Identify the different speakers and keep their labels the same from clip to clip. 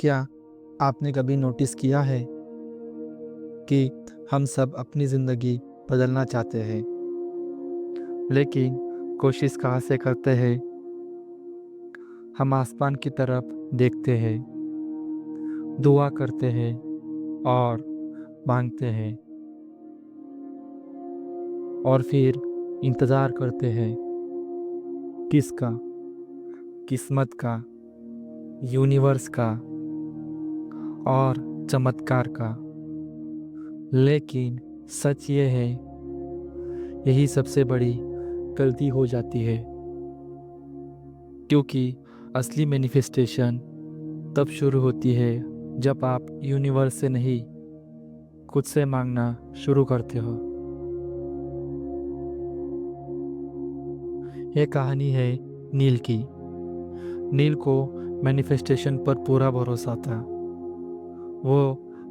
Speaker 1: क्या आपने कभी नोटिस किया है कि हम सब अपनी ज़िंदगी बदलना चाहते हैं, लेकिन कोशिश कहाँ से करते हैं? हम आसमान की तरफ देखते हैं, दुआ करते हैं और मांगते हैं, और फिर इंतज़ार करते हैं। किसका? किस्मत का, यूनिवर्स का और चमत्कार का। लेकिन सच ये है, यही सबसे बड़ी गलती हो जाती है, क्योंकि असली मैनिफेस्टेशन तब शुरू होती है जब आप यूनिवर्स से नहीं, खुद से मांगना शुरू करते हो। ये कहानी है नील की। नील को मैनिफेस्टेशन पर पूरा भरोसा था। वो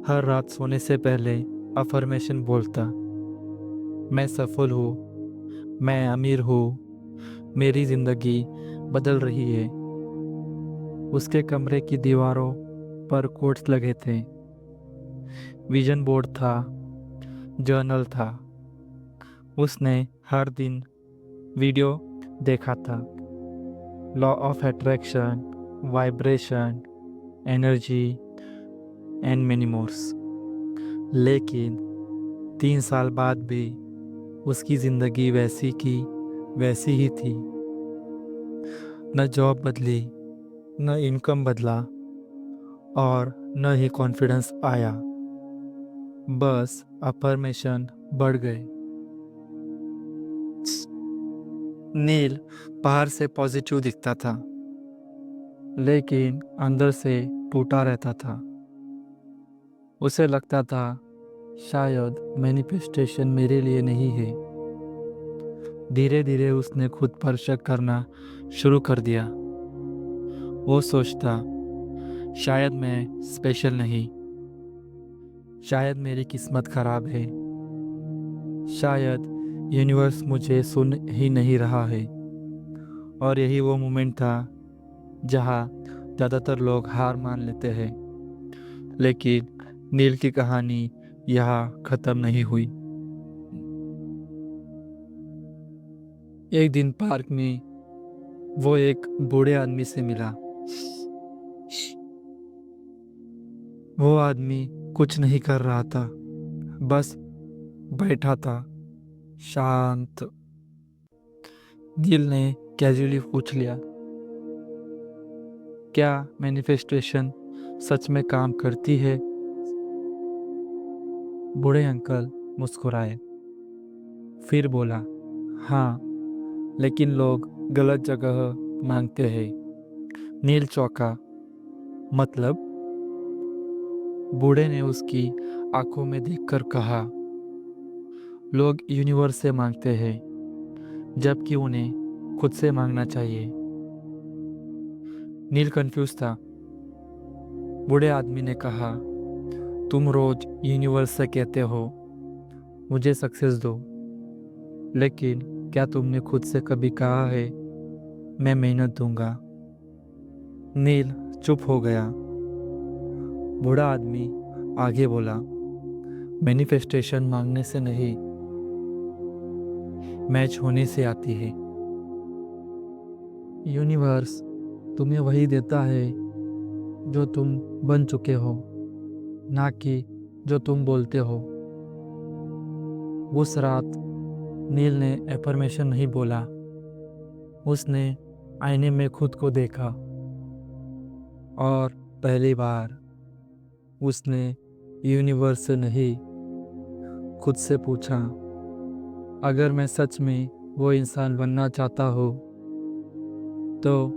Speaker 1: हर रात सोने से पहले अफर्मेशन बोलता, मैं सफल हूँ, मैं अमीर हूँ, मेरी ज़िंदगी बदल रही है। उसके कमरे की दीवारों पर कोट्स लगे थे, विजन बोर्ड था, जर्नल था। उसने हर दिन वीडियो देखा था, law of attraction, vibration, energy and many mores. लेकिन 3 साल बाद भी उसकी ज़िंदगी वैसी की वैसी ही थी। न जॉब बदली, न इनकम बदला और न ही कॉन्फिडेंस आया। बस अफर्मेशन बढ़ गए। नील बाहर से पॉजिटिव दिखता था, लेकिन अंदर से टूटा रहता था। उसे लगता था शायद मैनिफेस्टेशन मेरे लिए नहीं है। धीरे धीरे उसने खुद पर शक करना शुरू कर दिया। वो सोचता, शायद मैं स्पेशल नहीं, शायद मेरी किस्मत खराब है, शायद यूनिवर्स मुझे सुन ही नहीं रहा है। और यही वो मोमेंट था जहाँ ज़्यादातर लोग हार मान लेते हैं। लेकिन नील की कहानी यहाँ ख़त्म नहीं हुई। एक दिन पार्क में वो एक बूढ़े आदमी से मिला। वो आदमी कुछ नहीं कर रहा था, बस बैठा था, शांत। नील ने कैजुअली पूछ लिया, क्या मैनिफेस्टेशन सच में काम करती है? बूढ़े अंकल मुस्कुराए, फिर बोला, हाँ, लेकिन लोग गलत जगह मांगते हैं। नील चौंका, मतलब? बूढ़े ने उसकी आंखों में देखकर कहा, लोग यूनिवर्स से मांगते हैं, जबकि उन्हें खुद से मांगना चाहिए। नील कंफ्यूज था। बूढ़े आदमी ने कहा, तुम रोज यूनिवर्स से कहते हो मुझे सक्सेस दो, लेकिन क्या तुमने खुद से कभी कहा है मैं मेहनत दूंगा? नील चुप हो गया। बूढ़ा आदमी आगे बोला, मैनिफेस्टेशन मांगने से नहीं, मैच होने से आती है। यूनिवर्स तुम्हें वही देता है जो तुम बन चुके हो, ना कि जो तुम बोलते हो। उस रात नील ने एफर्मेशन नहीं बोला। उसने आईने में खुद को देखा और पहली बार उसने यूनिवर्स से नहीं, खुद से पूछा, अगर मैं सच में वो इंसान बनना चाहता हूँ, तो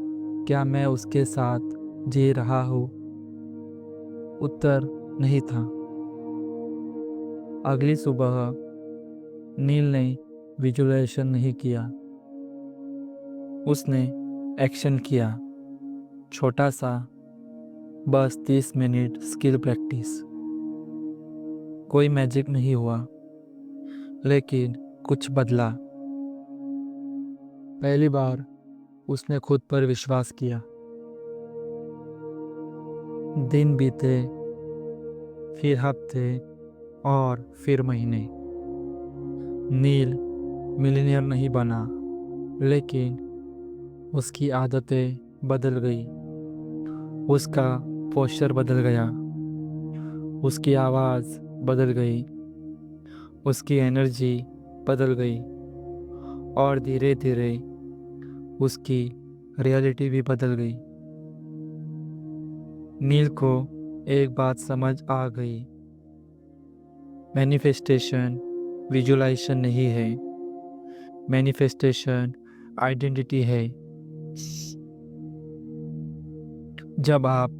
Speaker 1: क्या मैं उसके साथ जी रहा हूँ? उत्तर नहीं था। अगली सुबह नील ने विजुअलाइजेशन नहीं किया, उसने एक्शन किया, छोटा सा, बस 30 मिनट स्किल प्रैक्टिस। कोई मैजिक नहीं हुआ, लेकिन कुछ बदला। पहली बार उसने खुद पर विश्वास किया। दिन बीते, फिर हफ्ते और फिर महीने। नील मिलीनियर नहीं बना, लेकिन उसकी आदतें बदल गई। उसका पोस्चर बदल गया, उसकी आवाज़ बदल गई, उसकी एनर्जी बदल गई और धीरे धीरे उसकी रियलिटी भी बदल गई। नील को एक बात समझ आ गई, मैनिफेस्टेशन विजुअलाइजेशन नहीं है, मैनिफेस्टेशन आइडेंटिटी है। जब आप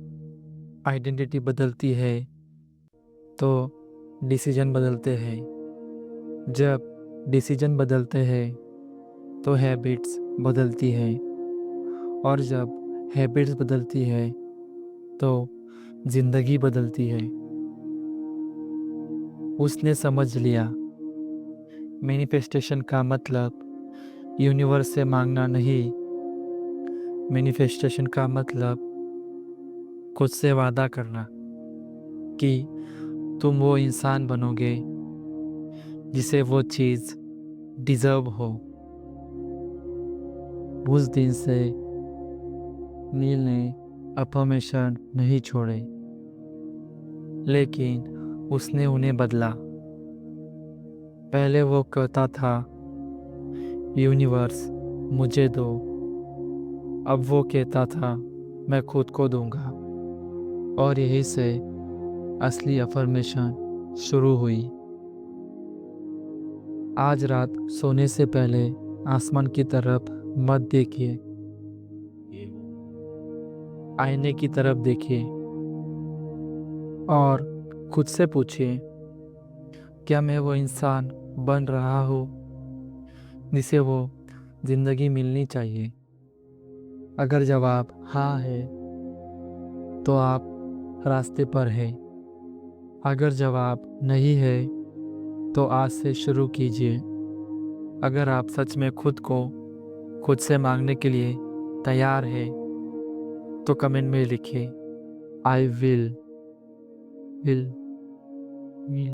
Speaker 1: आइडेंटिटी बदलती है तो डिसीजन बदलते हैं, जब डिसीजन बदलते हैं तो हैबिट्स बदलती है, और जब हैबिट्स बदलती है तो जिंदगी बदलती है। उसने समझ लिया, मैनिफेस्टेशन का मतलब यूनिवर्स से मांगना नहीं, मैनिफेस्टेशन का मतलब खुद से वादा करना कि तुम वो इंसान बनोगे जिसे वो चीज़ डिज़र्व हो। उस दिन से नील ने अफर्मेशन नहीं छोड़े, लेकिन उसने उन्हें बदला। पहले वो कहता था, यूनिवर्स मुझे दो। अब वो कहता था, मैं खुद को दूंगा। और यही से असली अफर्मेशन शुरू हुई। आज रात सोने से पहले आसमान की तरफ मत देखिए, आईने की तरफ देखिए और खुद से पूछिए, क्या मैं वो इंसान बन रहा हूँ जिसे वो जिंदगी मिलनी चाहिए? अगर जवाब हाँ है तो आप रास्ते पर हैं। अगर जवाब नहीं है तो आज से शुरू कीजिए। अगर आप सच में खुद को खुद से मांगने के लिए तैयार है तो कमेंट में लिखिए, आई विल